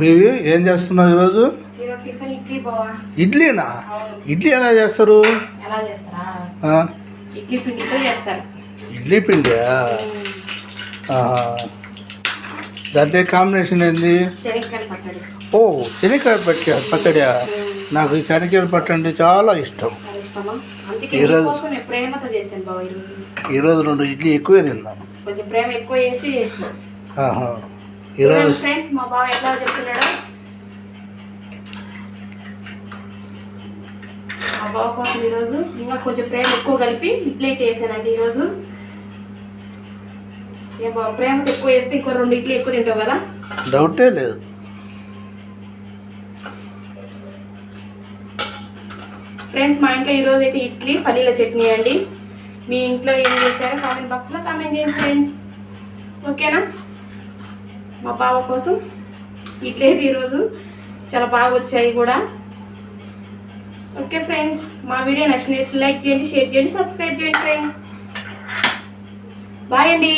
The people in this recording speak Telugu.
బేబీ ఏం చేస్తున్నావు ఈరోజు? ఇడ్లీనా? ఇడ్లీ ఎలా చేస్తారు? ఇడ్లీ పిండి. దాంట్లో కాంబినేషన్ ఏంది? ఓ, శనగకాయ పచ్చడియా? నాకు ఈ శనగకాయలు పచ్చడి చాలా ఇష్టం. ఈరోజు 2 ఇడ్లీ ఎక్కువే తిందాం. కొంచెం ప్రేమ ఎక్కువ వేసి చేసిన. ఈరోజు ఫ్రెండ్స్ మా బావ ఎట్లా చెప్తున్నాడు, మా బావ కోసం ఈరోజు ఇంకా కొంచెం ప్రేమ ఎక్కువ కలిపి ఇడ్లీ అయితే వేసానండి. ఈరోజు ప్రేమ ఎక్కువ వేస్తే ఇంకో 2 ఇడ్లీ ఎక్కువ తింటావు కదా? డౌటే లేదు. ఫ్రెండ్స్ మా ఇంట్లో ఈరోజు అయితే ఇడ్లీ పల్లీల చట్నీ అండి. మీ ఇంట్లో ఏం చేశారో కామెంట్ బాక్స్లో కామెంట్ చేయండి ఫ్రెండ్స్. ఓకేనా? మా బావ కోసం ఇడ్లీ అయితే ఈరోజు చాలా బాగా వచ్చాయి కూడా. ఓకే ఫ్రెండ్స్, మా వీడియో నచ్చినట్టు లైక్ చేయండి, షేర్ చేయండి, సబ్స్క్రైబ్ చేయండి ఫ్రెండ్స్. బాయ్ అండి.